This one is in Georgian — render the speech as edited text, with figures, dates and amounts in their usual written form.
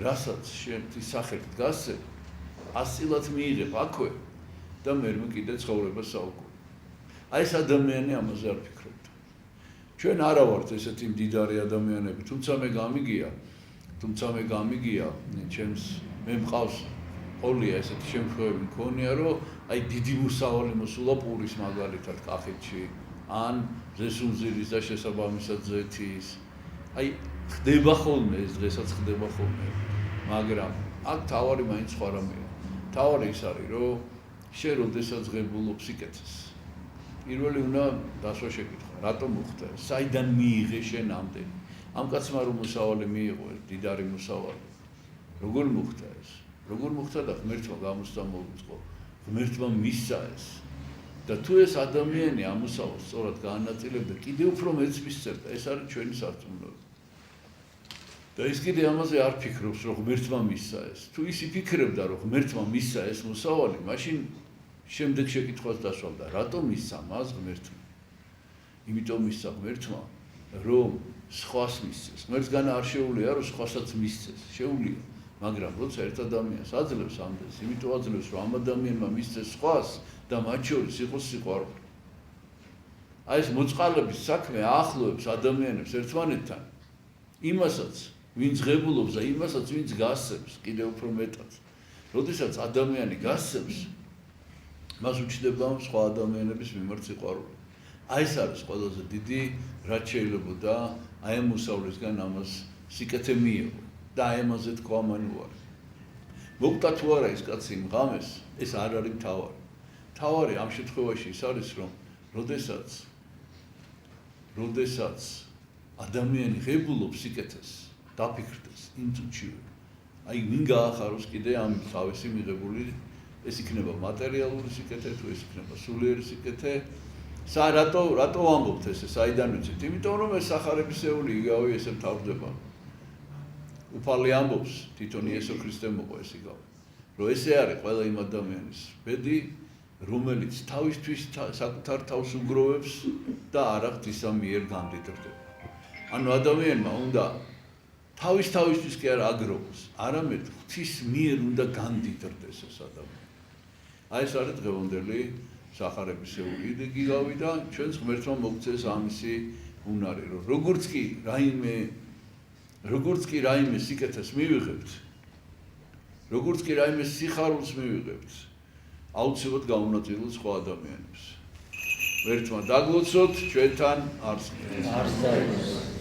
რასაც შენი სახით გასცემ, ასილად მიიღებ აქვე და მე კიდე ცხოვრება საუბრობ. აი ეს ადამიანი ამაზე არ ფიქრობდა. ჩვენ არა ვართ ესეთი მდიდარი ადამიანები, თუმცა მე გამიგია, მე მყავს ყოლია ესეთი შემთხვევები მქონია, რომ აი დიდი მოსავალი მოსულა პურის მაგალითად კახეთში, ან ზესუმზირის და შესაბამისად ზეთის. აი ხდება ხოლმე ეს დღესაც ხდება ხოლმე, მაგრამ აქ თავარი მაინც სხვა რამეა. თავარი ის არის, რომ შენ როდესაც ღებულობ სიკეთეს, პირველი უნდა დასვა შეკითხვა, რატომ მოხდა ეს? საიდან მიიღე შენ ამდენი? ამ კაცმა რომ მოსავალი მიიღო, დიდარი მოსავალი. როგორ მოხდა ეს? როგორ მოხდა და ღმერთმა გამოსცა მოუწყო. ღმერთმა მისცა ეს. და თუ ეს ადამიანი ამოსავალს სწორად გაანაწილებდა, კიდევ უფრო მეც მისცემდა, ეს არის ჩვენი სარწმუნოება. და ის კიდე ამაზე არ ფიქრობს, რომ ღმერთმა მისცა ეს. თუ ის იფიქრებდა, რომ ღმერთმა მისცა ეს მოსავალი, მაშინ შემდეგ შეკითხვას დასვამდა, რატომ მისცა მას ღმერთმა? იმიტომ მისცა ღმერთმა, რომ სხვას მისცეს. ღმერთგან არ შეუძლია, რომ სხვასაც მისცეს. შეუძლია, მაგრამ როცა ერთ ადამიანს აძლევს ამდენს, იმიტომ აძლევს, რომ ამ ადამიანმა მისცეს სხვას და მათ შორის იყოს სიყვარული. აი ეს მოწყალების საქმე აახლოებს ადამიანებს ერთმანეთთან. იმასაც, ვინც ღებულობს და იმასაც, ვინც გასცემს, კიდევ უფრო მეტად. როდესაც ადამიანი გასცემს, მას უჩნდება სხვა ადამიანების მიმართ სიყვარული. აი ეს არის ყველაზე დიდი, რაც შეიძლებოდა აი ამ მოსავლისგან ამას სიკეთე მიიღო და აი ამაზე თქვა მან უარი. მოკვდა თუ არა ის კაცი იმ ღამეს, ეს არ არის მთავარი. მთავარი ამ შემთხვევაში ის არის, რომ როდესაც ადამიანი ღებულობს სიკეთეს, დაფიქრდეს იმ წუთშივე. აი ვინ გაახაროს კიდე ამ თავისი მიღებული, ეს იქნება მატერიალური სიკეთე, თუ ეს იქნება სულიერი სიკეთე. რატო ვამბობთ ესე, საიდან ვიცით? იმიტომ რომ ეს სახარებისეული იგავი ესე მთავრდება. უფალი ამბობს, თვითონ იესო ქრისტე მოყვა ეს იგავი. რომ ესე არის ყველა იმ ადამიანის ბედი, რომელიც თავისთვის საკუთარ თავს უგროვებს და არა ღვთისა მიერ გამდიდრდება. ანუ ადამიანმა უნდა თავისთვის კი არ აგროვოს, არამედ ღვთის მიერ უნდა გამდიდრდეს ეს ადამიანი. აი ეს არის დღევანდელი სახარებისეული იგავი და ჩვენს ღმერთმა მოგცეს ამისი უნარი, რომ როგორც კი რაიმე სიკეთეს მივიღებთ, როგორც კი რაიმე სიხარულს მივიღებთ, აუცილებლად გაუნაწილოთ სხვა ადამიანებს. ღმერთმა დაგლოცოთ ჩვენთან არსებობს.